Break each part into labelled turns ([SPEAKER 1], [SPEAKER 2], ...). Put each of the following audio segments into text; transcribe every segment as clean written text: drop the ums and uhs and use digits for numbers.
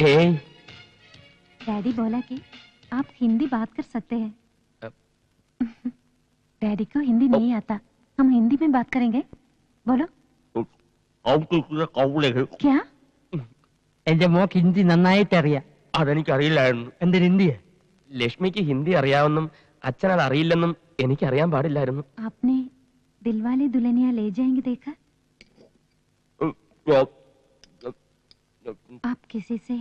[SPEAKER 1] Daddy बोला कि आप हिंदी बात कर सकते हैं। डैडी को हिंदी नहीं आता, हम हिंदी में बात करेंगे। बोलो। क्या?
[SPEAKER 2] എന്റെ മോക്ക് ഹിന്ദി നന്നായിട്ട് അറിയാം.
[SPEAKER 3] അതെനിക്കറിയില്ലായിരുന്നു.
[SPEAKER 2] എന്തിന് ഹിന്ദിയെ?
[SPEAKER 3] ലക്ഷ്മിക്ക് ഹിന്ദി അറിയാമെന്നും അച്ഛനത് അറിയില്ലെന്നും എനിക്കറിയാൻ പാടില്ലായിരുന്നു.
[SPEAKER 1] आपने दिलवाले दुल्हनिया ले जाएंगे देखा? आप किसी से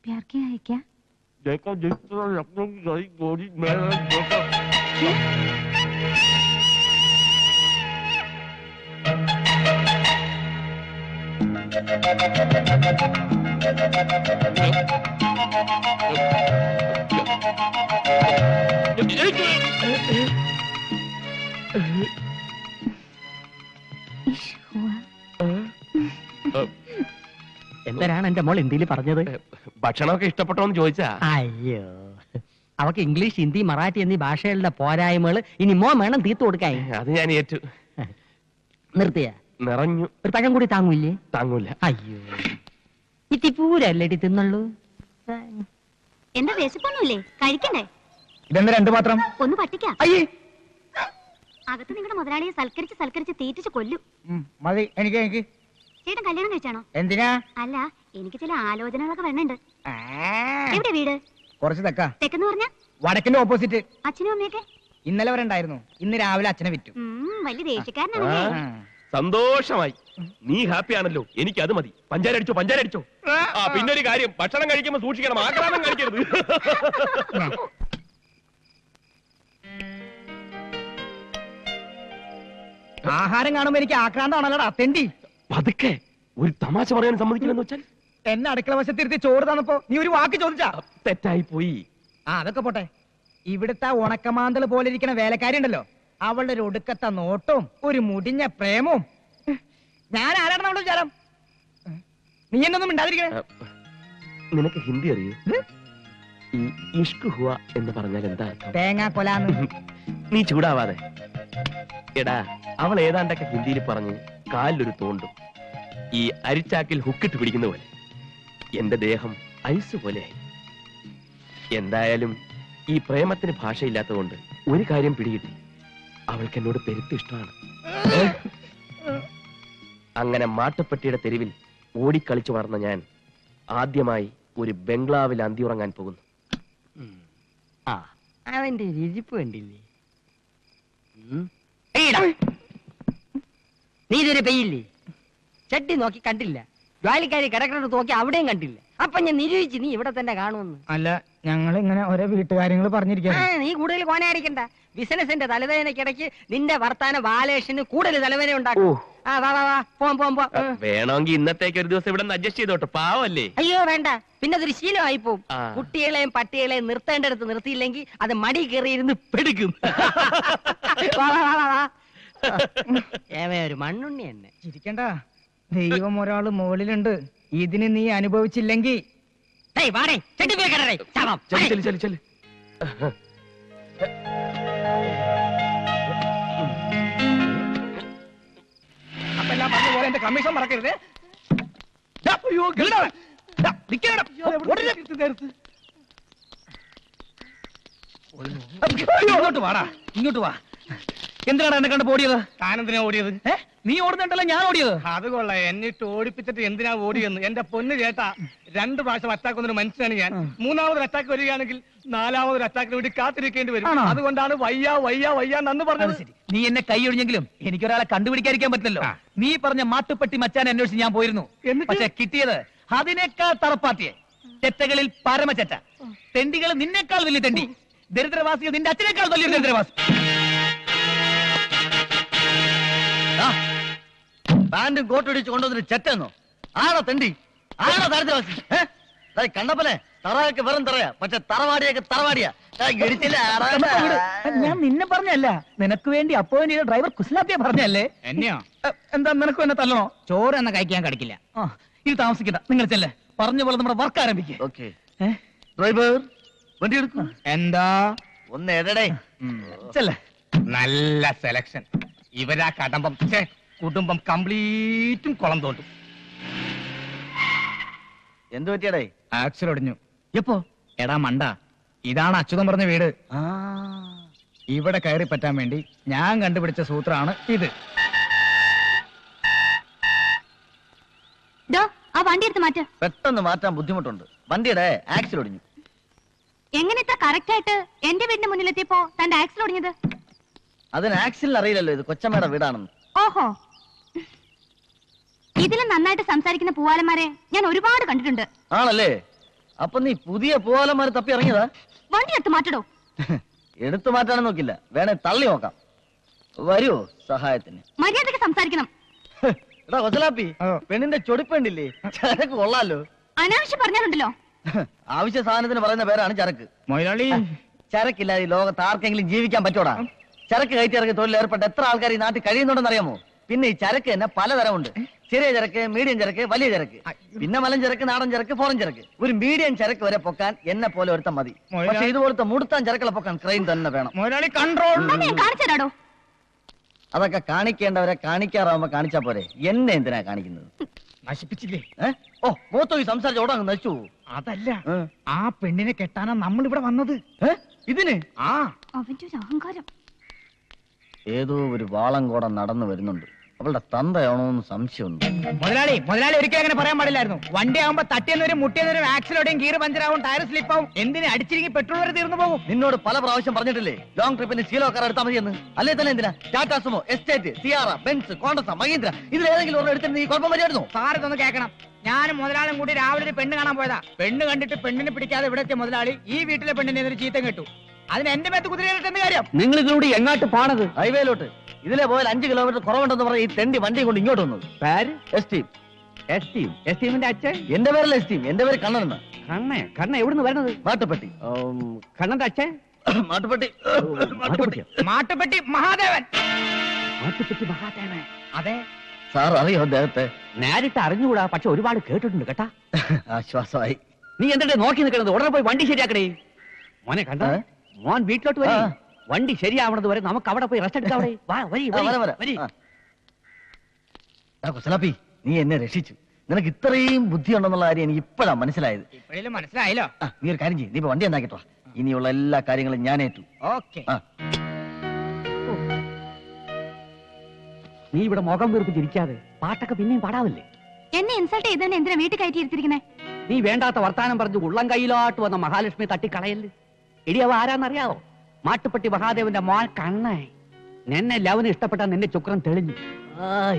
[SPEAKER 1] प्यार किया है क्या?
[SPEAKER 3] देखा लखनऊ की गई गोरी मैं
[SPEAKER 2] എന്തിനാണ് എന്റെ മോൾ ഹിന്ദിയിൽ പറഞ്ഞത്?
[SPEAKER 3] ഭക്ഷണമൊക്കെ ഇഷ്ടപ്പെട്ടോന്ന് ചോദിച്ചാ.
[SPEAKER 2] അയ്യോ, അവക്ക് ഇംഗ്ലീഷ്, ഹിന്ദി, മറാഠി എന്നീ ഭാഷകളുടെ പോരായ്മകൾ ഇനി മോൻ വേണം തീർത്തു കൊടുക്കാൻ.
[SPEAKER 3] അത് ഞാൻ ഏറ്റു.
[SPEAKER 2] നിർത്തിയ
[SPEAKER 3] നിറഞ്ഞു.
[SPEAKER 2] ഒരു പഴം കൂടി താങ്ങൂല്ലേ?
[SPEAKER 3] താങ്ങൂല.
[SPEAKER 2] അയ്യോ, ഇത്തിപ്പൂരല്ലേടി തിന്നുള്ളൂ.
[SPEAKER 1] എന്താ വിശപ്പൊന്നുമില്ലേ? കഴിക്കണ്ടേ?
[SPEAKER 4] ഇതെന്താ രണ്ടു മാത്രം?
[SPEAKER 1] ഒന്ന് പട്ടിക്കാം.
[SPEAKER 4] അയ്യേ,
[SPEAKER 1] അകത്ത് നിങ്ങളുടെ മുതലാളിയെ സൽക്കരിച്ച് തീറ്റിച്ച് കൊല്ലും.
[SPEAKER 4] മതി. എനിക്ക്
[SPEAKER 1] ചേട്ടൻ കല്യാണം കഴിച്ചാണോ?
[SPEAKER 4] എന്തിനാ?
[SPEAKER 1] അല്ല, എനിക്ക് ചില ആലോചനകളൊക്കെ വേണുണ്ട്. എവിടെ വീട്?
[SPEAKER 4] കുറച്ച്
[SPEAKER 1] തെക്കെന്ന് പറഞ്ഞ
[SPEAKER 4] വടക്കിന്റെ ഓപ്പോസിറ്റ്.
[SPEAKER 1] അച്ഛനും അമ്മയൊക്കെ
[SPEAKER 4] ഇന്നലെ വരെ ഉണ്ടായിരുന്നു. ഇന്ന് രാവിലെ അച്ഛനെ വിറ്റു.
[SPEAKER 1] വലിയ ദേഷ്യക്കാരനാണല്ലേ?
[SPEAKER 3] സന്തോഷമായി. നീ ഹാപ്പി ആണല്ലോ, എനിക്ക് അത് മതി. പഞ്ചാര അടിച്ചോ. പിന്നെ ഒരു കാര്യം, ഭക്ഷണം കഴിക്കുമ്പോ സൂക്ഷിക്കണം, ആക്രാന്തം കഴിക്കരുത്.
[SPEAKER 4] ആഹാരം കാണുമ്പോ എനിക്ക് ആക്രാന്താണല്ലോടാ തെണ്ടി.
[SPEAKER 3] പതുക്കെ, ഒരു തമാശ പറയാൻ സമ്മതിക്കില്ലെന്ന് വെച്ചാൽ
[SPEAKER 4] എന്നെ അടുക്കള വശത്തിരുത്തി ചോറ് തന്നപ്പോ നീ ഒരു വാക്ക് ചോദിച്ചാ?
[SPEAKER 3] തെറ്റായി പോയി.
[SPEAKER 4] അതൊക്കെ പോട്ടെ. ഇവിടുത്തെ ഉണക്കമാന്തള് പോലെ ഇരിക്കുന്ന വേലക്കാരി ഉണ്ടല്ലോ, അവളുടെ ഒരു ഒടുക്കത്തെ നോട്ടവും ഒരു മുടിഞ്ഞ പ്രേമവും. ഞാൻ ആരാണ് അവളുടെ വിചാരം? നീ എന്നൊന്നും മിണ്ടാതിരിക്കണേ.
[SPEAKER 3] നിനക്ക് ഹിന്ദി അറിയൂ? ഈ ഇഷ്ക് ഹുവ എന്ന് പറഞ്ഞാൽ എന്താ?
[SPEAKER 4] തേങ്ങാ കൊലാന്ന്.
[SPEAKER 3] നീ ചൂടാവാതെ. എടാ, അവൾ ഏതാണ്ടൊക്കെ ഹിന്ദിയിൽ പറഞ്ഞ് കാലിലൊരു തോണ്ടും. ഈ അരിച്ചാക്കിൽ ഹുക്കിട്ട് പിടിക്കുന്ന പോലെ എന്റെ ദേഹം ഐസ് പോലെയായി. എന്തായാലും ഈ പ്രേമത്തിന് ഭാഷയില്ലാത്തതുകൊണ്ട് ഒരു കാര്യം പിടികിട്ടി, അവൾക്ക് എന്നോട് പെരുത്ത് ഇഷ്ടമാണ്. അങ്ങനെ മാട്ടുപ്പെട്ടിയുടെ തെരുവിൽ ഓടിക്കളിച്ചു വളർന്ന ഞാൻ ആദ്യമായി ഒരു ബംഗ്ലാവിൽ അന്തിയുറങ്ങാൻ പോകുന്നു.
[SPEAKER 2] അവന്റെ രുചിപ്പ് കണ്ടില്ലേ? നീ ഇതുവരെ പെയ്യില്ലേ? ചട്ടി നോക്കി കണ്ടില്ല, ജോലിക്കാരി കിടക്കുന്നത് നോക്കി അവിടെയും കണ്ടില്ല. അപ്പൊ ഞാൻ നിരൂപിച്ച് നീ ഇവിടെ തന്നെ കാണുമെന്ന്.
[SPEAKER 4] അല്ല, ഞങ്ങൾ ഇങ്ങനെ ഓരോ വീട്ടുകാര്യങ്ങൾ പറഞ്ഞിരിക്കാ.
[SPEAKER 2] നീ കൂടുതൽ കോനായിരിക്കണ്ട. ബിസിനസിന്റെ തലവേദനക്കിടയ്ക്ക് നിന്റെ വർത്താന ബാലേഷന് കൂടുതൽ തലവേദന ഉണ്ടാക്കും.
[SPEAKER 3] വേണമെങ്കിൽ ഇന്നത്തേക്ക് ഒരു ദിവസം ഇവിടെ അഡ്ജസ്റ്റ് ചെയ്തോട്ടെ, പാവല്ലേ?
[SPEAKER 2] അയ്യോ വേണ്ട, പിന്നെ അതൊരു ശീലമായി പോവും. കുട്ടികളെയും പട്ടികളെയും നിർത്തേണ്ടടുത്ത് നിർത്തിയില്ലെങ്കിൽ അത് മടി കയറിയിരുന്ന് പെടുക്കും. ഒരു മണ്ണുണ്ണി തന്നെ.
[SPEAKER 4] ചിരിക്കണ്ട, ദൈവം ഒരാള് മുകളിലുണ്ട്. ഇതിന് നീ അനുഭവിച്ചില്ലെങ്കിൽ അപ്പെല്ലാം പറഞ്ഞ പോലെ എന്റെ കമ്മീഷൻ മറക്കരുത്. ഇങ്ങോട്ട് വാടാ, ഇങ്ങോട്ട് വാ. എന്തിനാണ് എന്നെ കണ്ട് ഓടിയത്? താനെന്തിനാ ഓടിയത്? നീ ഓടുന്നുണ്ടല്ലോ, ഞാൻ ഓടിയത്. അത് കൊള്ളാം, എന്നിട്ട് ഓടിപ്പിച്ചിട്ട് എന്തിനാ ഓടിയെന്ന്. എന്റെ പൊന്ന് ചേട്ടാ, 2 പ്രാവശ്യം അറ്റാക്ക് വന്നൊരു മനുഷ്യനാണ് ഞാൻ. 3ാമതൊരു അറ്റാക്ക് വരികയാണെങ്കിൽ 4ാമതൊരു അറ്റാക്കിന് വേണ്ടി കാത്തിരിക്കേണ്ടി വരും. അതുകൊണ്ടാണ് വയ്യ നന്ന് പറഞ്ഞത്. നീ എന്നെ കൈയൊഴിഞ്ഞെങ്കിലും എനിക്കൊരാളെ കണ്ടുപിടിക്കാതിരിക്കാൻ പറ്റില്ലല്ലോ. നീ പറഞ്ഞ മാട്ടുപ്പെട്ടി മച്ചാൻ അന്വേഷിച്ച് ഞാൻ പോയിരുന്നു. പക്ഷെ കിട്ടിയത് അതിനേക്കാൾ തറപ്പാത്തിയെ. ചെറ്റകളിൽ പരമചെറ്റ. തെണ്ടികൾ നിന്നേക്കാൾ വലിയ തെണ്ടി. ദരിദ്രവാസികൾ നിന്റെ അച്ഛനേക്കാൾ വലിയ ദരിദ്രവാസി.
[SPEAKER 5] പാന്റും കോട്ടടിച്ച് കൊണ്ടുവന്നിട്ട് ചെറ്റെന്നോ? ആണോ തെണ്ടി? ആണോ ദരിദ്രവാസി? കണ്ടപ്പോലെ തറയൊക്കെ വെറും തറയാ, പക്ഷെ തറവാടിയൊക്കെ തറവാടിയാ.
[SPEAKER 4] ഞാൻ നിന്നെ പറഞ്ഞല്ല, നിനക്ക് വേണ്ടി അപ്പോയിന്റ് ചെയ്ത ഡ്രൈവർ കുസ്ലാപ്പിയെ പറഞ്ഞല്ലേ. എന്നെയോ? എന്താ നിനക്കും എന്നെ തല്ലണോ? ചോറ് എന്ന കഴിക്കാൻ കടിക്കില്ല. ഇത് താമസിക്കണ്ട, നിങ്ങൾ ചെല്ലേ. പറഞ്ഞ പോലെ നമ്മുടെ വർക്ക് ആരംഭിക്കും.
[SPEAKER 5] ഡ്രൈവർ വണ്ടി എടുക്കും.
[SPEAKER 4] എന്താ
[SPEAKER 5] ഒന്ന് എടേ
[SPEAKER 4] ചെല്ലേ. നല്ല സെലക്ഷൻ. ഇവരാ കടമ്പം കുടുംബം കംപ്ലീറ്റും കുളം തോണ്ടും.
[SPEAKER 5] എന്ത് പറ്റിയടേ?
[SPEAKER 4] ആക്സിൽ ഒടിഞ്ഞു. എപ്പോ? എടാ മണ്ട, ഇതാണ് അച്യുതൻ പറഞ്ഞ വീട്. ഇവിടെ കയറി പറ്റാൻ വേണ്ടി ഞാൻ കണ്ടുപിടിച്ച സൂത്രമാണ് ഇത്.
[SPEAKER 1] ആ വണ്ടി എടുത്ത് മാറ്റ.
[SPEAKER 5] പെട്ടെന്ന് മാറ്റാൻ ബുദ്ധിമുട്ടുണ്ട്. വണ്ടിയുടെ ആക്സിൽ ഒടിഞ്ഞു.
[SPEAKER 1] എങ്ങനെ ഇത്ര കറക്റ്റ് ആയിട്ട് എന്റെ വീടിന്റെ മുന്നിലെത്തിയപ്പോ തന്റെ ആക്സിൽ ഒടിഞ്ഞത്?
[SPEAKER 5] അതിന് ആക്സിലിന് അറിയില്ലല്ലോ ഇത് കൊച്ചമ്മയുടെ വീടാണെന്ന്.
[SPEAKER 1] ഓഹോ, ഇതിലും നന്നായിട്ട് സംസാരിക്കുന്ന പൂവാലന്മാരെ ഞാൻ ഒരുപാട് കണ്ടിട്ടുണ്ട്.
[SPEAKER 5] ആണല്ലേ? അപ്പൊ നീ പുതിയ പൂവാലന്മാരെ തപ്പി ഇറങ്ങിയതാ?
[SPEAKER 1] വണ്ടി എടുത്ത് മാറ്റടോ.
[SPEAKER 5] എടുത്തു മാറ്റാനും നോക്കില്ല, വേണേ തള്ളി നോക്കാം. വരുവോ സഹായത്തിന്?
[SPEAKER 1] മര്യാദക്ക് സംസാരിക്കണം.
[SPEAKER 5] എടാ കൊച്ചലാപ്പി, പെണ്ണിന്റെ ചൊടിപ്പേണ്ടില്ലേ? ചരക്ക് കൊള്ളാലോ.
[SPEAKER 1] അനാവശ്യം പറഞ്ഞാലുണ്ടല്ലോ.
[SPEAKER 5] ആവശ്യ സാധനത്തിന് പറയുന്ന പേരാണ് ചരക്ക്.
[SPEAKER 4] മൊയ്ലാളി,
[SPEAKER 5] ചരക്കില്ലാതെ ഈ ലോകത്ത് ആർക്കെങ്കിലും ജീവിക്കാൻ പറ്റൂടാ? ചരക്ക് കയറ്റി ഇറക്കി തൊഴിൽ ഏർപ്പെട്ട എത്ര ആൾക്കാർ ഈ നാട്ടിൽ കഴിയുന്നുണ്ടെന്ന് അറിയാമോ? പിന്നെ ഈ ചരക്ക് തന്നെ പലതരമുണ്ട്. ചെറിയ ചരക്ക്, മീഡിയം ചരക്ക്, വലിയ ചരക്ക്, പിന്നെ മലം ചരക്ക്, നാടൻ ചരക്ക്, ഫോറൻ ചരക്ക്. ഒരു മീഡിയം ചരക്ക് വരെ പൊക്കാൻ എന്നെ പോലെ ഒരുത്തം മതി. പക്ഷെ ഇതുപോലത്തെ മുടുത്താൻ ചരക്കുകളെ പൊക്കാൻ ക്രെയിൻ തന്നെ വേണം.
[SPEAKER 4] മൊയ്ലാളി കൺട്രോൾ.
[SPEAKER 1] കാണിച്ചു തരാടോ.
[SPEAKER 5] അതൊക്കെ കാണിക്കേണ്ടവരെ കാണിക്കാറാവുമ്പോ കാണിച്ചാ പോരെ, എന്നെ എന്തിനാ കാണിക്കുന്നത്?
[SPEAKER 4] നശിപ്പിച്ചില്ലേ?
[SPEAKER 5] ഓ മൂത്തോ ഈ സംസാരിച്ച ഓടാ നശിച്ചു.
[SPEAKER 4] അതല്ല, ആ പെണ്ണിനെ കെട്ടാനാ നമ്മൾ ഇവിടെ വന്നത്.
[SPEAKER 5] ഇതിന്
[SPEAKER 1] അവന്റെ ഒരു അഹങ്കാരം.
[SPEAKER 5] ഏതോ ഒരു വാളങ്കോടം നടന്നു വരുന്നുണ്ട്. അവളുടെ തന്തയാണോന്ന് സംശയമുണ്ട്.
[SPEAKER 4] മുതലാളി ഒരിക്കലും അങ്ങനെ പറയാൻ പാടില്ലായിരുന്നു. വണ്ടി ആകുമ്പോ തട്ടിയെന്നവരും മുട്ടിയെന്നവരും ആക്സിലോടെയും ഗീർ പഞ്ചറാവും, ടയർ സ്ലിപ്പാവും. എന്തിന് അടിച്ചിരിക്കും പെട്രോൾ വരെ തീർന്നു പോകും.
[SPEAKER 5] നിന്നോട് പല പ്രാവശ്യം പറഞ്ഞിട്ടില്ലേ ലോങ് ട്രിപ്പിന് ശീലോ കാർ എടുത്താൽ മതിയെന്ന്? അല്ലേ തന്നെ എന്തിനാ Tata Sumo, Estate, Sierra, Benz, Contessa, Mahindra ഇതിലേതെങ്കിലും ഒരെണ്ണം എടുത്തിരുന്ന ഈ കുഴപ്പം വരികയായിരുന്നു?
[SPEAKER 4] സാർ ഇതൊന്ന് കേൾക്കണം. ഞാനും മുതലാളിയും കൂടി രാവിലെ ഒരു പെണ്ണ് കാണാൻ പോയതാ. പെണ്ണ് കണ്ടിട്ട് പെണ്ണിനെ പിടിക്കാതെ ഇവിടെ എത്തിയ മുതലാളി ഈ വീട്ടിലെ പെണ്ണിനെ ഒരു ചീത്തം കേട്ടു. അതിന് എന്റെ മേത്ത് കുതിരയിട്ടെന്ന് കാര്യം.
[SPEAKER 2] നിങ്ങൾ ഇതിലൂടെ എങ്ങോട്ട് പോണത്?
[SPEAKER 5] ഹൈവേയിലോട്ട്. ഇതിലെ പോയാൽ 5 കിലോമീറ്റർ കുറവുണ്ടെന്ന് പറഞ്ഞ ഈ തെണ്ടി വണ്ടി കൊണ്ട് ഇങ്ങോട്ട് വന്നത്.
[SPEAKER 2] പേര്
[SPEAKER 5] എസ്റ്റീം.
[SPEAKER 2] എസ്റ്റീമിന്റെ അച്ഛൻ?
[SPEAKER 5] എന്റെ പേരല്ല എസ്റ്റീം, എന്റെ പേര് കണ്ണനെന്ന്.
[SPEAKER 2] കണ്ണ എവിടുന്ന് വരണത്?
[SPEAKER 5] മാട്ടുപ്പെട്ടി.
[SPEAKER 2] കണ്ണന്റെ അച്ഛൻ?
[SPEAKER 5] മാട്ടുപ്പെട്ടി.
[SPEAKER 4] മാട്ടുപ്പെട്ടി മഹാദേവൻ.
[SPEAKER 2] മാട്ടുപ്പെട്ടി മഹാദേവൻ?
[SPEAKER 4] അതെ.
[SPEAKER 5] സാർ അറിയോ അദ്ദേഹത്തെ?
[SPEAKER 2] നേരിട്ട് അറിഞ്ഞുകൂടാ, പക്ഷെ ഒരുപാട് കേട്ടിട്ടുണ്ട് കേട്ടാ.
[SPEAKER 5] ആശ്വാസമായി.
[SPEAKER 2] നീ എന്തിനാ നോക്കി നിൽക്കണത്? ഉടനെ പോയി വണ്ടി ശരിയാക്കണേ. മോനെ കണ്ട, മോൻ വീട്ടിലോട്ട് വരി. വണ്ടി ശരിയാവണത് വരെ നമുക്ക് അവിടെ പോയി റെസ്റ്റ് എടുക്കാം.
[SPEAKER 5] കൊച്ചലാപ്പി, നീ എന്നെ രക്ഷിച്ചു. നിനക്ക് ഇത്രയും ബുദ്ധിയുണ്ടെന്നുള്ള കാര്യം എനിക്ക് ഇപ്പോഴാണ് മനസ്സിലായത്.
[SPEAKER 4] ഇപ്പോഴും മനസ്സിലായല്ലോ.
[SPEAKER 5] നീ ഒരു കാര്യം ചെയ്യും, നീ ഇപ്പൊ വണ്ടി എന്നാക്കിട്ടോ. ഇനിയുള്ള എല്ലാ കാര്യങ്ങളും ഞാൻ ഏറ്റു.
[SPEAKER 4] ഓക്കെ.
[SPEAKER 2] നീ ഇവിടെ മുഖം വീർപ്പിച്ചിരിക്കാതെ പാട്ടൊക്കെ പിന്നെയും പാടാവില്ലേ?
[SPEAKER 1] എന്നെ ഇൻസൾട്ട് ചെയ്തന്നെ എന്തിനാ വീട്ടിൽ കയറ്റിയിരിക്കുന്നേ?
[SPEAKER 2] നീ വേണ്ടാത്ത വർത്താനം പറഞ്ഞു ഉള്ളം കയ്യിലോട്ട് വന്ന മഹാലക്ഷ്മി തട്ടിക്കളയല്ലേ. എടി അവ ആരാന്നറിയാവോ? മാട്ടുപ്പെട്ടി മഹാദേവന്റെ മോൻ കണ്ണേ. നിന്നെ ലവന് ഇഷ്ടപ്പെട്ട നിന്റെ ചുക്രം തെളിഞ്ഞു.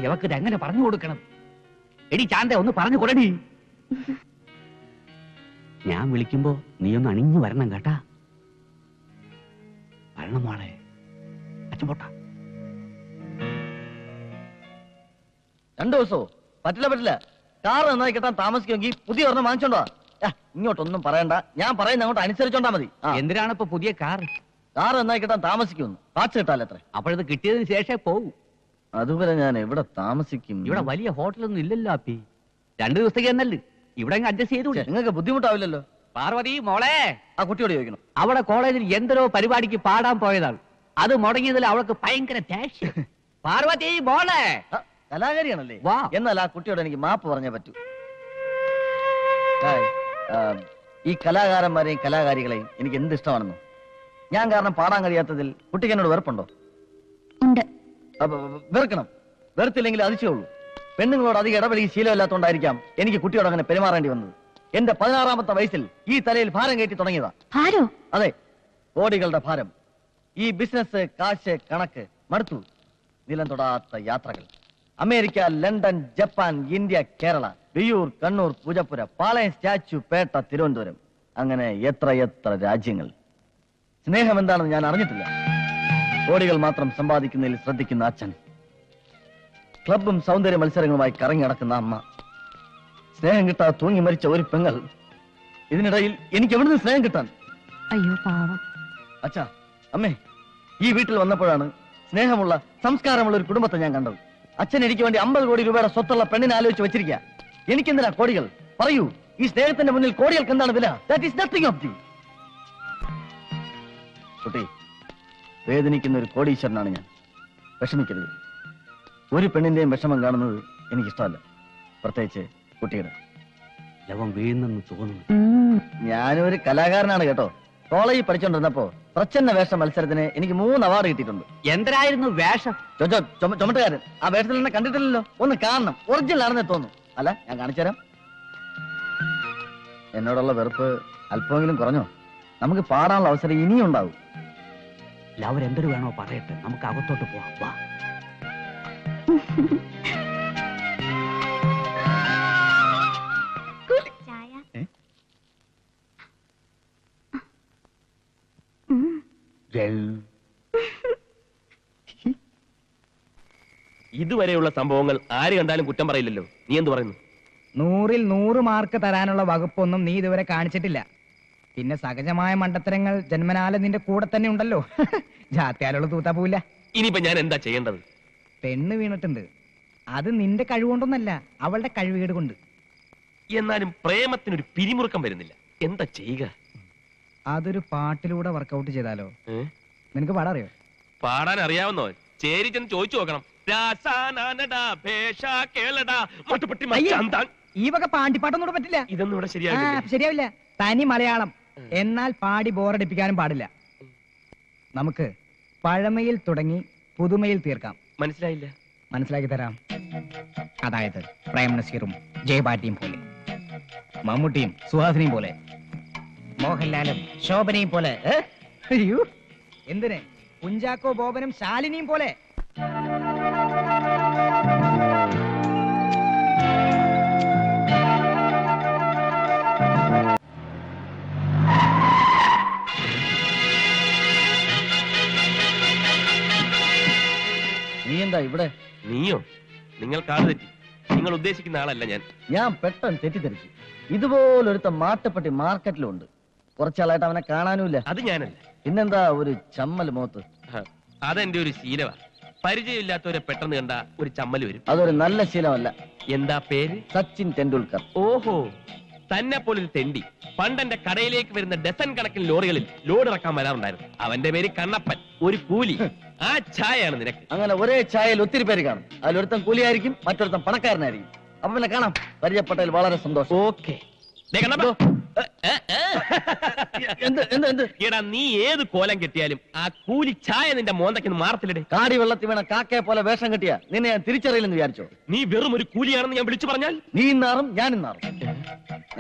[SPEAKER 2] ഇവക്ക് എങ്ങനെ പറഞ്ഞു കൊടുക്കണം? എടി ചാന്ത ഒന്ന് പറഞ്ഞു കൊടുടി. ഞാൻ വിളിക്കുമ്പോ നീ ഒന്ന് അണിഞ്ഞു വരണം കേട്ടാ. വരണം മോളെ. അച്ഛൻ പോട്ടാ.
[SPEAKER 5] 2 ദിവസമോ? പറ്റില്ല. കാർ നന്നായി കിട്ടാൻ താമസിക്കുമെങ്കിൽ പുതിയ ഒരെണ്ണം വാങ്ങിച്ചോണ്ടോ. ഇങ്ങോട്ടൊന്നും പറയണ്ട, ഞാൻ പറയുന്ന അങ്ങോട്ട് അനുസരിച്ചോണ്ടാ മതി.
[SPEAKER 2] എന്തിനാണ് ഇപ്പൊ പുതിയ കാർ?
[SPEAKER 5] കാർ നന്നായി കിട്ടാൻ താമസിക്കുമെന്ന്. പാച്ച് കിട്ടാലത്ര.
[SPEAKER 2] അപ്പോഴത് കിട്ടിയതിന് ശേഷമേ പോകൂ.
[SPEAKER 5] അതുവരെ ഞാൻ എവിടെ താമസിക്കും?
[SPEAKER 2] ഇവിടെ വലിയ ഹോട്ടലൊന്നും ഇല്ലല്ലോ അപ്പി. 2 ദിവസത്തേക്ക് എന്നല്ലേ ഇവിടെ അഡ്ജസ്റ്റ് ചെയ്തു.
[SPEAKER 5] നിങ്ങൾക്ക് ബുദ്ധിമുട്ടാവില്ലല്ലോ.
[SPEAKER 2] പാർവതി മോളെ,
[SPEAKER 5] ആ കുട്ടിയോട് ചോദിക്കണം.
[SPEAKER 2] അവളെ കോളേജിൽ എന്തോ പരിപാടിക്ക് പാടാൻ പോയതാണ്. അത് മുടങ്ങിയതിൽ അവൾക്ക് ഭയങ്കര ദേഷ്യം. പാർവതി മോളെ.
[SPEAKER 5] കലാകാരിയാണല്ലേ?
[SPEAKER 2] വാ.
[SPEAKER 5] എന്നാൽ ആ കുട്ടിയോട് എനിക്ക് മാപ്പ് പറഞ്ഞേ പറ്റൂ. ഈ കലാകാരന്മാരെയും കലാകാരികളെയും എനിക്ക് എന്ത് ഇഷ്ടമാണെന്നോ. ഞാൻ കാരണം പാടാൻ കഴിയാത്തതിൽ കുട്ടിക്ക് എന്നോട് വെറുപ്പുണ്ടോ?
[SPEAKER 1] ഉണ്ട്.
[SPEAKER 5] വെറുക്കണം. വെറുത്തില്ലെങ്കിൽ അതിശയുള്ളൂ. പെണ്ണുങ്ങളോട് അധികം ഇടപെടി ശീലമില്ലാത്തതുകൊണ്ടായിരിക്കാം എനിക്ക് കുട്ടിയോട് അങ്ങനെ പെരുമാറേണ്ടി വന്നത്. എന്റെ 16-ാമത്തെ വയസ്സിൽ ഈ തലയിൽ ഭാരം കയറ്റി തുടങ്ങിയതാ.
[SPEAKER 1] ഭാരോ?
[SPEAKER 5] അതെ, കോടികളുടെ ഭാരം. ഈ ബിസിനസ്, കാശ്, കണക്ക് മടുത്തു. നിലം തൊടാത്ത യാത്രകൾ. America, London, Japan, India, Kerala, Viyyur, Kannur, Poojappura, Palayam, Statue, Pettah, Thiruvananthapuram, അങ്ങനെ എത്ര രാജ്യങ്ങൾ. സ്നേഹം എന്താണെന്ന് ഞാൻ അറിഞ്ഞിട്ടില്ല. കോടികൾ മാത്രം സമ്പാദിക്കുന്നതിൽ ശ്രദ്ധിക്കുന്ന അച്ഛൻ, ക്ലബും സൗന്ദര്യ മത്സരങ്ങളുമായി കറങ്ങി നടക്കുന്ന അമ്മ, സ്നേഹം കിട്ടാതെ തൂങ്ങി മരിച്ച ഒരു പെങ്ങൾ. ഇതിനിടയിൽ എനിക്ക് എവിടുന്ന് സ്നേഹം കിട്ടാൻ?
[SPEAKER 1] അയ്യോ പാവം.
[SPEAKER 5] അച്ഛാ, അമ്മേ, ഈ വീട്ടിൽ വന്നപ്പോഴാണ് സ്നേഹമുള്ള, സംസ്കാരമുള്ള ഒരു കുടുംബത്തെ ഞാൻ കണ്ടത്. അച്ഛൻ എനിക്ക് വേണ്ടി 50 കോടി രൂപയുടെ സ്വത്തുള്ള പെണ്ണിനെ ആലോചിച്ച് വെച്ചിരിക്കുക. എനിക്കെന്തിനാ കോടികൾ? പറയൂ, ഈ സ്നേഹത്തിന്റെ മുന്നിൽ കോടികൾക്ക് എന്താണ് വില? That is nothing of the. കുട്ടി, വേദനിക്കുന്ന ഒരു കോടീശ്വരനാണ് ഞാൻ. വിഷമിക്കരുത്. ഒരു പെണ്ണിന്റെയും വിഷമം കാണുന്നത് എനിക്കിഷ്ടമല്ല, പ്രത്യേകിച്ച് കുട്ടിയുടെ.
[SPEAKER 2] ലവൻ വീഴുന്നെന്ന് തോന്നുന്നു.
[SPEAKER 5] ഞാനും ഒരു കലാകാരനാണ് കേട്ടോ. കോളേജിൽ പഠിച്ചോണ്ടിരുന്നപ്പോ പ്രച്ഛന്ന വേഷ മത്സരത്തിന് എനിക്ക് 3 അവാർഡ് കിട്ടിയിട്ടുണ്ട്.
[SPEAKER 2] എന്തരായിരുന്നു വേഷം?
[SPEAKER 5] ചുമട്ടുകാരൻ. ആ വേഷത്തിൽ എന്നെ കണ്ടിട്ടില്ലല്ലോ. ഒന്ന് കാണണം, ഒറിജിനൽ ആണെന്ന് തോന്നുന്നു. അല്ല, ഞാൻ കാണിച്ചുതരാം. എന്നോടുള്ള വെറുപ്പ് അല്പമെങ്കിലും കുറഞ്ഞോ? നമുക്ക് പാടാനുള്ള അവസരം ഇനിയും ഉണ്ടാവും.
[SPEAKER 2] ലവൻ എന്തൊരു വേണോ പറയട്ടെ, നമുക്ക് അകത്തോട്ട് പോവാം. വാ.
[SPEAKER 1] ചായ.
[SPEAKER 3] ഇതുവരെയുള്ള സംഭവങ്ങൾ ആര് കണ്ടാലും കുറ്റം പറയില്ലല്ലോ. നീ എന്ത് പറയുന്നു?
[SPEAKER 4] 100-ൽ 100 മാർക്ക് തരാനുള്ള വകുപ്പൊന്നും നീ ഇതുവരെ കാണിച്ചിട്ടില്ല. പിന്നെ സഹജമായ മണ്ടത്തരങ്ങൾ ജന്മനാല നിന്റെ കൂടെ തന്നെ ഉണ്ടല്ലോ. ജാത്യാലുള്ള തൂത്താ പോവില്ല.
[SPEAKER 3] ഇനിയിപ്പോ ഞാൻ എന്താ ചെയ്യേണ്ടത്?
[SPEAKER 4] പെണ്ണ് വീണിട്ടുണ്ട്. അത് നിന്റെ കഴിവുകൊണ്ടൊന്നല്ല, അവളുടെ കഴിവുകേട് കൊണ്ട്.
[SPEAKER 3] എന്നാലും പ്രേമത്തിനൊരു പിരിമുറുക്കം വരുന്നില്ല. എന്താ ചെയ്യുക?
[SPEAKER 4] അതൊരു പാട്ടിലൂടെ വർക്കൗട്ട് ചെയ്താലോ?
[SPEAKER 3] ഏ?
[SPEAKER 4] നിനക്ക് പാടാറിയോ?
[SPEAKER 3] പാടാൻ അറിയാവുന്നോ? ചേരി ചെന്ന് ചോദിച്ചു നോക്കണം.
[SPEAKER 4] ഈ വക പാണ്ടിപ്പാട്ടൊന്നും ഇവിടെ പറ്റില്ല.
[SPEAKER 3] ഇതൊന്നും ഇവിടെ ശരിയാകില്ല.
[SPEAKER 4] ശരിയാവില്ല. തനി മലയാളം. എന്നാൽ പാടി ബോറടിപ്പിക്കാനും പാടില്ല. നമുക്ക് പഴമയിൽ തുടങ്ങി പുതുമയിൽ തീർക്കാം.
[SPEAKER 3] മനസ്സിലായില്ല.
[SPEAKER 4] മനസ്സിലാക്കി തരാം. അതായത് പ്രേം നസീറും ജയപാട്ടിയും പോലെ, മമ്മൂട്ടിയും സുഹാസിനിയും പോലെ, മോഹൻലാലും ശോഭനയും പോലെ. അയ്യോ, എന്തിന് കുഞ്ചാക്കോ ബോബനും ശാലിനിയും പോലെ.
[SPEAKER 5] നീ എന്താ ഇവിടെ?
[SPEAKER 3] നീയോ? നിങ്ങൾ കാട് തെറ്റി. നിങ്ങൾ ഉദ്ദേശിക്കുന്ന ആളല്ല ഞാൻ.
[SPEAKER 5] ഞാൻ പെട്ടെന്ന് തെറ്റിദ്ധരിച്ചു. ഇതുപോലൊരുത്ത മാട്ടുപ്പെട്ടി മാർക്കറ്റിലുണ്ട്. കുറച്ചാളായിട്ട് അവനെ കാണാനുമില്ല.
[SPEAKER 3] അത് ഞാനല്ല.
[SPEAKER 5] പിന്നെന്താ ഒരു ചമ്മൽ മുഖത്ത്?
[SPEAKER 3] അതെന്റെ ഒരു ശീലമാ. പരിചയമില്ലാത്തവരെ പെട്ടെന്ന് കണ്ട ഒരു ചമ്മല് വരും.
[SPEAKER 5] അതൊരു നല്ല ശീലമല്ല.
[SPEAKER 3] എന്താ പേര്?
[SPEAKER 5] സച്ചിൻ ടെണ്ടുൽക്കർ.
[SPEAKER 3] ഓഹോ, തന്നെ പോലൊരു തെണ്ടി പണ്ടെന്റെ കടയിലേക്ക് വരുന്ന ഡസൻ കണക്കിന് ലോറികളിൽ ലോഡ് ഇറക്കാൻ വരാറുണ്ടായിരുന്നു. അവന്റെ പേര് കണ്ണപ്പൻ, ഒരു കൂലി. ആ ചായയാണ് നിനക്ക്.
[SPEAKER 5] അങ്ങനെ ഒരേ ചായയിൽ ഒത്തിരി പേര് കാണും. അതിലൊരുത്തൻ കൂലിയായിരിക്കും, മറ്റൊരുത്തൻ പണക്കാരനായിരിക്കും. അപ്പൊ പിന്നെ കാണാം. പരിചയപ്പെട്ടതിൽ വളരെ സന്തോഷം.
[SPEAKER 3] ഓക്കെ. എടാ, നീ ഏത് കോലം കെട്ടിയാലും ആ കൂലി ചായ നിന്റെ മോന്തയ്ക്ക് മാറത്തില്ലടേ.
[SPEAKER 5] കാടി വെള്ളത്തിൽ വീണ കാക്കയെ പോലെ വേഷം കെട്ടിയ നിന്നെ ഞാൻ തിരിച്ചറിയില്ലെന്ന് വിചാരിച്ചോ?
[SPEAKER 3] നീ വെറും ഒരു കൂലിയാണെന്ന് ഞാൻ വിളിച്ചു പറഞ്ഞാൽ
[SPEAKER 5] നീ ഇന്നാറും ഞാൻ ഇന്നാറും.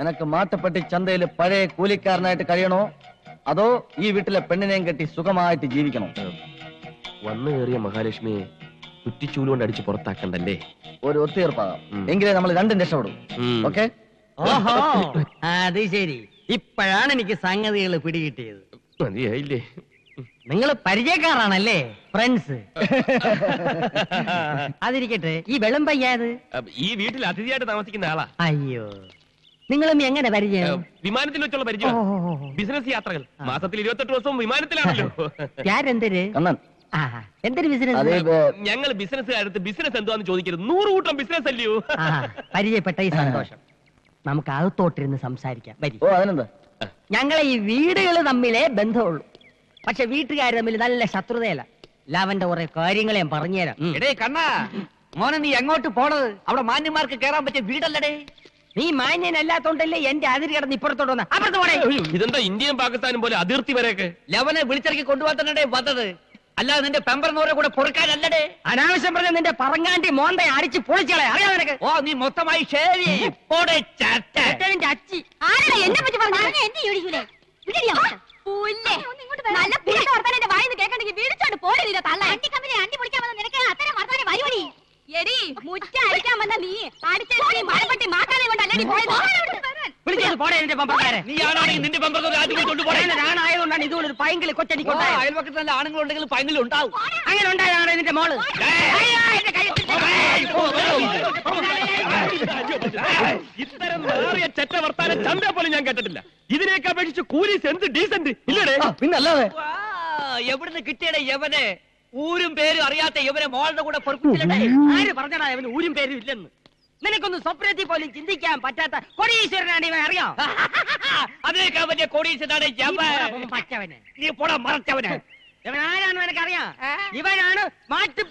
[SPEAKER 5] നിനക്ക് മാട്ടുപ്പെട്ടി ചന്തയിൽ പഴയ കൂലിക്കാരനായിട്ട് കഴിയണോ, അതോ ഈ വീട്ടിലെ പെണ്ണിനെയും കെട്ടി സുഖമായിട്ട് ജീവിക്കണോ?
[SPEAKER 3] വന്നു കയറിയ മഹാലക്ഷ്മിയെ കുറ്റിച്ചൂലുകൊണ്ട് അടിച്ച് പുറത്താക്കണ്ടല്ലേ?
[SPEAKER 5] ഒരു ഒത്തുതീർപ്പാകാം. എങ്കിലേ നമ്മൾ രണ്ടും രക്ഷപ്പെടും. ഓക്കെ?
[SPEAKER 6] ഓഹോ, അത് ശരി. ഇപ്പോഴാണ് എനിക്ക് സംഗതികൾ പിടികിട്ടിയത്.
[SPEAKER 3] മതിയായില്ലേ?
[SPEAKER 6] നിങ്ങൾ പരിചയക്കാരാണല്ലേ, ഫ്രണ്ട്സ്? അതിരിക്കട്ടെ, ഈ വെള്ളം പയ്യാത്
[SPEAKER 3] ഈ വീട്ടിൽ അതിഥിയായിട്ട് താമസിക്കുന്ന ആളാ.
[SPEAKER 6] അയ്യോ, നിങ്ങളും എങ്ങനെ പരിചയം?
[SPEAKER 3] വിമാനത്തിൽ വെച്ചുള്ള പരിചയം. ബിസിനസ് യാത്രകൾ മാസത്തിൽ 28 ദിവസവും വിമാനത്തിലാണല്ലോ.
[SPEAKER 6] ഞാനെന്തൊരു
[SPEAKER 5] കണ്ണൻ,
[SPEAKER 6] എന്തൊരു
[SPEAKER 5] അതേ
[SPEAKER 6] ബിസിനസ്?
[SPEAKER 3] ഞങ്ങൾ ബിസിനസ്സുകാരത്ത് ബിസിനസ് എന്തുവാന്ന് ചോദിക്കരുത്. 100 കൂട്ടം ബിസിനസ് അല്ലയോ?
[SPEAKER 6] പരിചയപ്പെട്ട ഈ സന്തോഷം. നമുക്ക് അകത്തോട്ടിരുന്ന് സംസാരിക്കാം. വരി.
[SPEAKER 5] ഓ അതിനെന്താ?
[SPEAKER 6] ഞങ്ങളെ ഈ വീടുകൾ തമ്മിലേ ബന്ധമുള്ളൂ. പക്ഷെ വീട്ടുകാർ തമ്മിൽ നല്ല ശത്രുതയല്ല. ലാവന്റെ കുറെ കാര്യങ്ങൾ ഞാൻ പറഞ്ഞുതരാം.
[SPEAKER 2] എടേ കണ്ണാ, മോനെ നീ എങ്ങോട്ട് പോണത്? അവിടെ മാന്യന്മാർക്ക് കേറാൻ പറ്റിയ വീടല്ലടേ.
[SPEAKER 6] നീ മാന്യനല്ലാത്തോണ്ടല്ലേ എന്റെ അതിര് കിടന്ന് ഇപ്പുറത്തോട്ട് വന്ന. അപ്പുറത്ത് പോടേ.
[SPEAKER 3] ഇതെന്താ ഇന്ത്യയും പാകിസ്ഥാനും പോലെ അതിർത്തി വരെയൊക്കെ?
[SPEAKER 2] ലവനെ വിളിച്ചിറക്കി കൊണ്ടുപോകാൻ തന്നെ വന്നത്, അല്ലാതെ നിന്റെ പെമ്പറന്നോരെ കൂടെ പൊറുക്കാനല്ലടേ.
[SPEAKER 6] അനാവശ്യം പറഞ്ഞ നിന്റെ പറങ്ങാണ്ടി മോന്തെ അടിച്ച് പൊളിച്ചളെ. അറിയാം നിനക്ക്?
[SPEAKER 2] ഓ, നീ മൊത്തമായി ഷേരി
[SPEAKER 6] അച്ചി.
[SPEAKER 1] ആരാടാ എന്നെ പറ്റി പറഞ്ഞു? എന്നെ ചോദിക്കൂലേ? നല്ല പിള്ളേരുടെ വർത്താനം എന്റെ വായിന്ന് കേൾക്കണ്ടെങ്കിൽ വീടിച്ചോണ്ട് പോലെ നീ തള്ള. അണ്ടി കമ്പനി അണ്ടി പൊളിക്കാൻ വന്ന നിനക്ക് അത്തരം വർത്താനം വരുവടി. എടി മുറ്റ അടിക്കാൻ വന്ന നീ അടിച്ചേരി മഴപ്പെട്ടി മാക്കാനെ കൊണ്ടല്ലടി പോയത്.
[SPEAKER 6] വിളിച്ചോണ്ട് പോടേ നിന്റെ പമ്പക്കാരെ.
[SPEAKER 2] നീ ആണാണെങ്കിൽ നിന്റെ പെമ്പറന്നോരെ ആദ്യം കൊണ്ടുപോകണേ.
[SPEAKER 6] ഞാനായതുകൊണ്ടാണ് ഇതുകൊണ്ടൊരു പൈങ്കിളി കൊച്ചടിക്കൊണ്ടായത്.
[SPEAKER 2] അയൽപക്കത്ത് നല്ല ആണുങ്ങളുണ്ടെങ്കിൽ പൈങ്കിലും
[SPEAKER 6] അങ്ങനെ ഉണ്ടായതാണ് നിന്റെ മോള്.
[SPEAKER 3] ഇത്തരം മാറിയ ചെറ്റ വർത്താനം ചന്ത പോലും ഞാൻ കേട്ടിട്ടില്ല. ഇതിനേക്ക് അപേക്ഷിച്ച് കൂലീസ് എന്ത് ഡീസന്റ് ഇല്ലടേ?
[SPEAKER 5] പിന്നല്ലാതെ
[SPEAKER 2] എവിടുന്ന് കിട്ടിയടേ യവനെ? ഊരും പേരും അറിയാത്ത യവനെ മോളുടെ കൂടെ പൊറുപ്പിച്ചില്ലേ?
[SPEAKER 6] ആര് പറഞ്ഞടാ അവന് ഊരും പേരും ഇല്ലെന്ന്? നിനക്കൊന്ന് സ്വപ്നത്തിൽ പോലും ചിന്തിക്കാൻ പറ്റാത്ത കോടീശ്വരനാണ് ഇവൻ. അറിയാം?
[SPEAKER 2] അതിനേക്കാൾ വലിയ കോടീശ്വരനാണ് യവൻ.
[SPEAKER 6] പറ്റവന്.
[SPEAKER 2] നീ പോടാ മറച്ചവന്.
[SPEAKER 6] ഇവൻ ആരാണെന്ന് എനിക്കറിയാം. ഇവനാണ് മാറ്റി.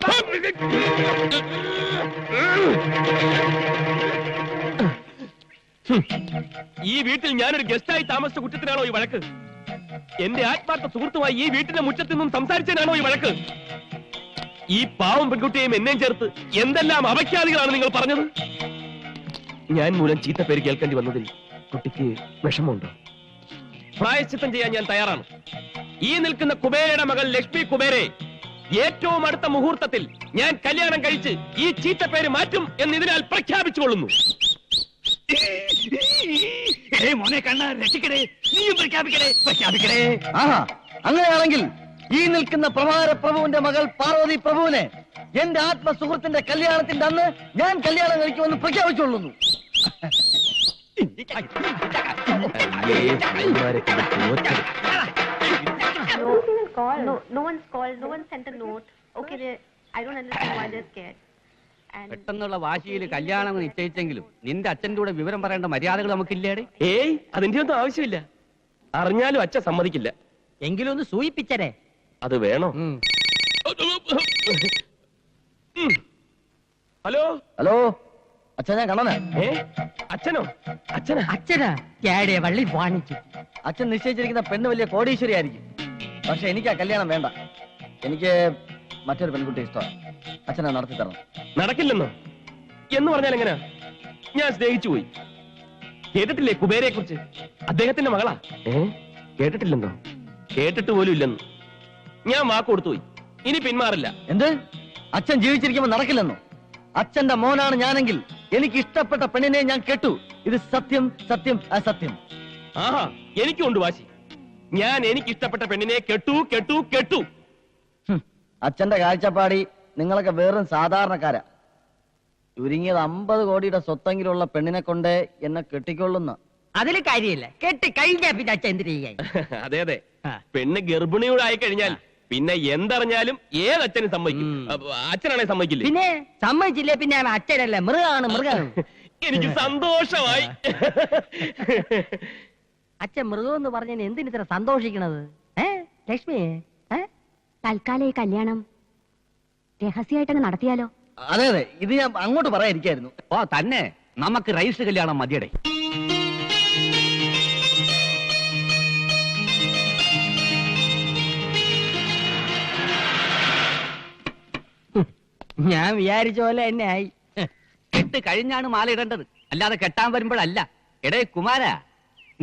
[SPEAKER 3] ഈ വീട്ടിൽ ഞാനൊരു ഗസ്റ്റായി താമസിച്ച കുറ്റത്തിനാണോ ഈ വഴക്ക്? എന്റെ ആത്മാർത്ഥ സുഹൃത്തുമായി ഈ വീട്ടിന്റെ മുറ്റത്ത് നിന്നും സംസാരിച്ചതിനാണോ ഈ വഴക്ക്? ഈ പാവം പെൺകുട്ടിയെയും എന്നെയും ചേർത്ത് എന്തെല്ലാം അപഖ്യാതികളാണ് നിങ്ങൾ പറഞ്ഞത്? ഞാൻ മൂലം ചീത്ത പേര് കേൾക്കേണ്ടി വന്നതിൽ കുട്ടിക്ക് വിഷമമുണ്ടോ? പ്രായശ്ചിത്തം ചെയ്യാൻ ഞാൻ തയ്യാറാണ്. ഈ നിൽക്കുന്ന കുബേരയുടെ മകൾ ലക്ഷ്മി കുബേരെ ഏറ്റവും അടുത്ത മുഹൂർത്തത്തിൽ ഞാൻ കല്യാണം കഴിച്ച് ഈ ചീത്ത പേര് മാറ്റും എന്ന് ഇതിനാൽ പ്രഖ്യാപിച്ചുകൊള്ളുന്നു.
[SPEAKER 2] മോനെ കണ്ണ രക്ഷിക്കടേ, നീയും പ്രഖ്യാപിക്കടേ.
[SPEAKER 5] ആഹാ, അങ്ങനെയാണെങ്കിൽ ഈ നിൽക്കുന്ന പ്രഭാര പ്രഭുവിന്റെ മകൾ പാർവതി പ്രഭുവിനെ എന്റെ ആത്മസുഹൃത്തിന്റെ കല്യാണത്തിന്റെ അന്ന് ഞാൻ കല്യാണം കഴിക്കുമെന്ന് പ്രഖ്യാപിച്ചുകൊള്ളുന്നു.
[SPEAKER 7] No one's called. No one sent a note. Okay, I don't understand why they're scared.
[SPEAKER 2] പെട്ടെന്നുള്ള വാശിയിൽ കല്യാണം നിശ്ചയിച്ചെങ്കിലും നിന്റെ അച്ഛൻ്റെ കൂടെ വിവരം പറയേണ്ട മര്യാദകൾ നമുക്കില്ലേടെ?
[SPEAKER 3] ഏയ്, അതിന്റെ ഒന്നും ആവശ്യമില്ല. അറിഞ്ഞാലും അച്ഛൻ സമ്മതിക്കില്ല.
[SPEAKER 6] എങ്കിലും ഒന്ന് സൂചിപ്പിച്ചരേ.
[SPEAKER 3] അത് വേണോ? ഹലോ
[SPEAKER 5] ഹലോ, അച്ഛൻ ഞാൻ കണ്ണനാ.
[SPEAKER 3] അച്ഛനോ? അച്ഛനാ?
[SPEAKER 6] അച്ഛനാ കേടിയ വള്ളി വാണിച്ചു.
[SPEAKER 5] അച്ഛൻ നിശ്ചയിച്ചിരിക്കുന്ന പെണ്ണ് വലിയ കോടീശ്വരി ആയിരിക്കും. പക്ഷെ എനിക്ക് ആ കല്യാണം വേണ്ട. എനിക്ക് മറ്റൊരു പെൺകുട്ടി ഇഷ്ടമാണ്. അച്ഛനെ നടത്തി തരണം.
[SPEAKER 3] നടക്കില്ലെന്നോ? എന്ന് പറഞ്ഞാൽ എങ്ങനെയാ? ഞാൻ സ്നേഹിച്ചു പോയി. കേട്ടിട്ടില്ലേ കുബേരയെ കുറിച്ച്? അദ്ദേഹത്തിന്റെ മകളാ. കേട്ടിട്ടില്ലെന്നോ? കേട്ടിട്ട് പോലും ഇല്ലെന്ന്. ഞാൻ വാക്ക് കൊടുത്തു പോയി. ഇനി പിന്മാറില്ല.
[SPEAKER 5] എന്ത്? അച്ഛൻ ജീവിച്ചിരിക്കുമ്പോൾ നടക്കില്ലെന്നോ? അച്ഛന്റെ മോനാണ് ഞാനെങ്കിൽ എനിക്ക് ഇഷ്ടപ്പെട്ട പെണ്ണിനെ ഞാൻ കെട്ടു. ഇത് സത്യം, സത്യം, അസത്യം.
[SPEAKER 3] ആഹാ, എനിക്കുണ്ട് വാശി. ഞാൻ എനിക്ക് ഇഷ്ടപ്പെട്ട പെണ്ണിനെ കെട്ടു കെട്ടു കെട്ടു.
[SPEAKER 5] അച്ഛന്റെ കാഴ്ചപ്പാടി നിങ്ങളൊക്കെ വെറും സാധാരണക്കാരാ. ചുരുങ്ങിയത് 50 കോടിയുടെ സ്വത്തെങ്കിലുള്ള പെണ്ണിനെ കൊണ്ട് എന്നെ കെട്ടിക്കൊള്ളുന്ന.
[SPEAKER 6] അതില് കാര്യമില്ല. കെട്ടി കഴിഞ്ഞാ പിന്നെ അച്ഛൻ എന്തിനു ചെയ്യാൻ?
[SPEAKER 3] അതെ അതെ, പെണ്ണ് ഗർഭിണിയോട് ആയി കഴിഞ്ഞാൽ പിന്നെ എന്തറിഞ്ഞാലും ഏതച്ഛനും സമ്മതിക്കും. അച്ഛനാണെ സമ്മതിക്കില്ലേ?
[SPEAKER 6] പിന്നെ സമ്മതിച്ചില്ലേ പിന്നെ അച്ഛനല്ല, മൃഗാണ് മൃഗം.
[SPEAKER 3] എനിക്ക് സന്തോഷമായി.
[SPEAKER 6] അച്ഛൻ മൃഗം എന്ന് പറഞ്ഞതിന് എന്തിന് ഇത്ര സന്തോഷിക്കണത്? ലക്ഷ്മി,
[SPEAKER 1] തൽക്കാലം ഈ കല്യാണം രഹസ്യമായിട്ടങ്ങ് നടത്തിയാലോ?
[SPEAKER 5] അതെ അതെ, ഇത് ഞാൻ അങ്ങോട്ട് പറയാതിരിക്കായിരുന്നു.
[SPEAKER 2] ഓ തന്നെ, നമുക്ക് രജിസ്റ്റർ കല്യാണം മതിയടേ.
[SPEAKER 6] ഞാൻ വിചാരിച്ച പോലെ എന്നെ ആയി.
[SPEAKER 2] കെട്ട് കഴിഞ്ഞാണ് മാല ഇടേണ്ടത്, അല്ലാതെ കെട്ടാൻ വരുമ്പോഴല്ല. എടേ കുമാര,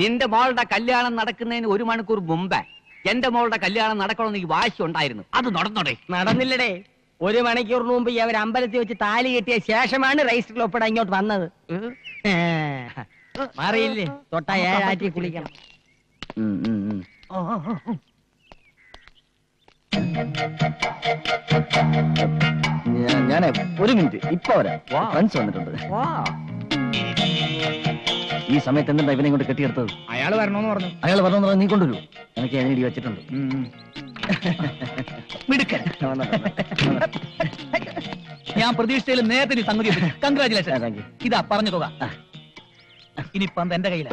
[SPEAKER 2] നിന്റെ മോളുടെ കല്യാണം നടക്കുന്നതിന് 1 മണിക്കൂർ മുമ്പേ എന്റെ മോളുടെ കല്യാണം നടക്കണമെന്ന് ഈ വാശി ഉണ്ടായിരുന്നു. അത് നടന്നോടെ?
[SPEAKER 6] നടന്നില്ലടേ. 1 മണിക്കൂറിന് മുമ്പ് അവർ അമ്പലത്തിൽ വെച്ച് താലി കെട്ടിയ ശേഷമാണ് രജിസ്റ്ററിൽ ഒപ്പിടാൻ ഇങ്ങോട്ട് വന്നത്. മാറിയില്ലേ? തൊട്ട 7 ആറ്റി കുളിക്കണം.
[SPEAKER 5] ഞാനേ 1 മിനിറ്റ്, ഇപ്പൊ വരാം. ഫ്രണ്ട്സ് വന്നിട്ടുണ്ട്. ഈ സമയത്ത് എന്താ ഇവനെ കൊണ്ട് കെട്ടിയെടുത്തത്?
[SPEAKER 4] അയാൾ വരണോന്ന് പറഞ്ഞു.
[SPEAKER 5] അയാൾ പറഞ്ഞ നീ കൊണ്ടുവരൂ. എനിക്ക് അതിന് ഇടി വെച്ചിട്ടുണ്ട്.
[SPEAKER 4] മിടുക്കൻ. ഞാൻ പ്രതീക്ഷിച്ചതിൽ നേരത്തെ സംഗതി. കൺഗ്രാചുലേഷൻ. ഇതാ പറഞ്ഞു തുക. ഇനിയിപ്പം എന്റെ കയ്യിലാ.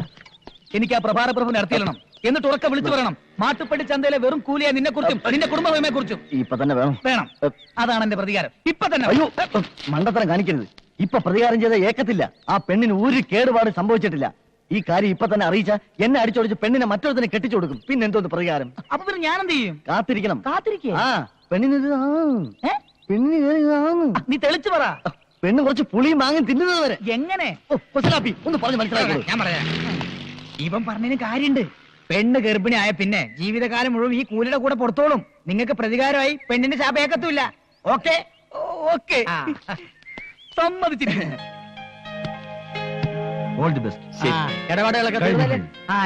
[SPEAKER 4] എനിക്ക് ആ പ്രഭാര പ്രഭുവിനെ നടത്തിയിരണം. എന്നിട്ട് ഉറക്കെ വിളിച്ചു പറയണം, മാട്ടുപ്പെട്ടി ചന്തയിലെ വെറും കൂലിയെ നിന്നെ കുറിച്ചും നിന്റെ കുടുംബമേ കുറിച്ചും.
[SPEAKER 5] ഇപ്പൊ തന്നെ വേണം.
[SPEAKER 4] അതാണ് എന്റെ പ്രതികാരം. ഇപ്പൊ തന്നെ.
[SPEAKER 5] അയ്യോ, മണ്ടത്തരം കാണിക്കരുത്. ഇപ്പൊ പ്രതികാരം ചെയ്ത ഏക്കത്തില്ല. ആ പെണ്ണിന് ഒരു കേടുപാട് സംഭവിച്ചിട്ടില്ല. ഈ കാര്യം ഇപ്പൊ തന്നെ അറിയിച്ച എന്നെ അടിച്ചോടിച്ച് പെണ്ണിനെ മറ്റൊരുത്തിനെ കെട്ടിച്ചു കൊടുക്കും. പിന്നെ എന്തോന്ന് പ്രതികാരം?
[SPEAKER 4] അപ്പൊ പിന്നെ ഞാൻ എന്ത് ചെയ്യും?
[SPEAKER 5] കാത്തിരിക്കണം.
[SPEAKER 4] ആ
[SPEAKER 5] പെണ്ണിന്
[SPEAKER 4] നീ തെളിച്ചു പറ.
[SPEAKER 5] പെണ്ണ് കുറച്ച് പുളിയും മാങ്ങും തിന്നുന്നത് വരെ.
[SPEAKER 4] എങ്ങനെ?
[SPEAKER 5] ഒന്ന് പറഞ്ഞു മനസ്സിലാക്കി.
[SPEAKER 4] ഞാൻ പറയാം. ഇവൻ പറഞ്ഞതിന് കാര്യണ്ട്. പെണ്ണ് ഗർഭിണി ആയ പിന്നെ ജീവിതകാലം മുഴുവൻ ഈ കൂലിയുടെ കൂടെ പുറത്തോളും. നിങ്ങൾക്ക് പ്രതികാരമായി പെണ്ണിന്റെ ശാപേക്കത്തുമില്ല. ഓക്കെ ഓക്കെ, സമ്മതിച്ചിരിക്കുന്നു.
[SPEAKER 5] All the best.
[SPEAKER 6] ഇടപാടുകളൊക്കെ തീർന്നല്ലേ?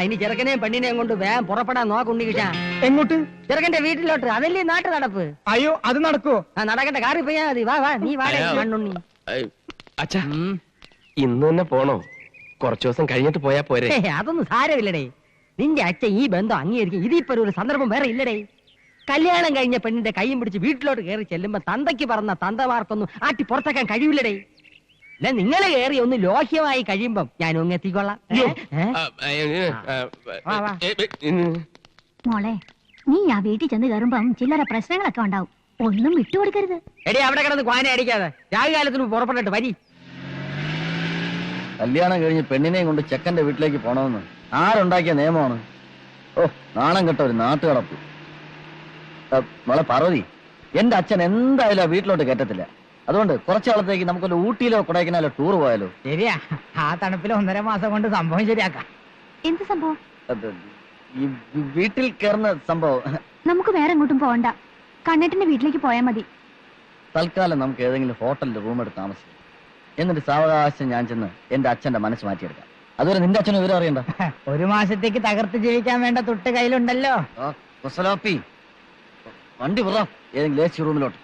[SPEAKER 6] ഇനി ചെറുക്കനെയും പെണ്ണിനെയും കൊണ്ട് വേഗം പുറപ്പെടാൻ നോക്കുണ്ടി കിട്ടാ.
[SPEAKER 4] എങ്ങോട്ട്?
[SPEAKER 6] ചെറുക്കന്റെ വീട്ടിലോട്ട്. അതല്ലേ നാട്ടു നടപ്പ്.
[SPEAKER 4] അയ്യോ, അത് നടക്കുവോ?
[SPEAKER 6] നടക്കണ്ട, കാറി പോയാ മതി. വാ നീ വാടേ മണ്ണുണ്ണി.
[SPEAKER 3] അച്ഛാ, ഇന്ന് തന്നെ പോണോ? കുറച്ചു ദിവസം കഴിഞ്ഞിട്ട് പോയാ പോരെ?
[SPEAKER 6] അതൊന്നും സാരമില്ലടേ. നിന്റെ അച്ഛൻ ഈ ബന്ധം അംഗീകരിക്കും. ഇതിപ്പോ ഒരു സന്ദർഭം വേറെ ഇല്ലടേ. കല്യാണം കഴിഞ്ഞ പെണ്ണിന്റെ കൈയും പിടിച്ച് വീട്ടിലോട്ട് കയറി ചെല്ലുമ്പോ തന്തയ്ക്ക് പറഞ്ഞ തന്തമാർക്കൊന്നും ആട്ടി പുറത്താക്കാൻ കഴിയില്ലടേ. നിങ്ങളെ കയറി ഒന്ന് ലോഹ്യമായി കഴിയുമ്പം ഞാൻ ഒന്നെത്തിക്കൊള്ളാം.
[SPEAKER 1] മോളെ, നീ ആ വീട്ടിൽ ചെന്ന് കയറുമ്പം ചില്ലറ പ്രശ്നങ്ങളൊക്കെ ഉണ്ടാവും. ഒന്നും വിട്ടുകൊടുക്കരുത്.
[SPEAKER 6] എടേ, അവിടെ കിടന്ന് ക്വാന അടിക്കാതെ രാഹുകാലത്തിന് പുറപ്പെട്ടിട്ട് വരി.
[SPEAKER 5] കല്യാണം കഴിഞ്ഞ് പെണ്ണിനെയും കൊണ്ട് ചെക്കന്റെ വീട്ടിലേക്ക് പോണമെന്ന് ആരുണ്ടാക്കിയ നിയമമാണ്? ഓ, നാണം കെട്ട ഒരു നാട്ടുകടപ്പ്. മോളെ പാർവതി, എന്റെ അച്ഛൻ എന്തായാലും ആ വീട്ടിലോട്ട് കയറ്റത്തില്ല. അതുകൊണ്ട് കുറച്ചു കാലത്തേക്ക് നമുക്കൊരു ഊട്ടിയിലോ കൊടൈക്കനാലോ ടൂർ പോയാലോ?
[SPEAKER 6] ശരിയാ, ആ തണുപ്പിൽ 1.5 മാസം കൊണ്ട് സംഭവം ശരിയാക്കാം.
[SPEAKER 1] എന്ത് സംഭവം?
[SPEAKER 5] ഈ വീട്ടിൽ കയറുന്ന സംഭവം.
[SPEAKER 1] നമുക്ക് വേറെ എങ്ങോട്ടും പോകണ്ട, കണ്ണേട്ടന്റെ വീട്ടിലേക്ക് പോയാൽ മതി.
[SPEAKER 5] തൽക്കാലം നമുക്ക് ഏതെങ്കിലും ഹോട്ടലിൽ റൂം എടുത്ത് താമസിക്കാം. എന്നിട്ട് സാവകാശം ഞാൻ ചെന്ന് എന്റെ അച്ഛന്റെ മനസ്സ് മാറ്റിയെടുക്കാം. അതുവരെ നിന്റെ അച്ഛനും വിവരം അറിയണ്ട.
[SPEAKER 6] 1 മാസത്തേക്ക് തകർത്ത് ജീവിക്കാൻ വേണ്ട തുട്ട് കയ്യിലുണ്ടല്ലോ.
[SPEAKER 5] വണ്ടി വിടാം ഏതെങ്കിലും AC റൂമിലോട്ട്.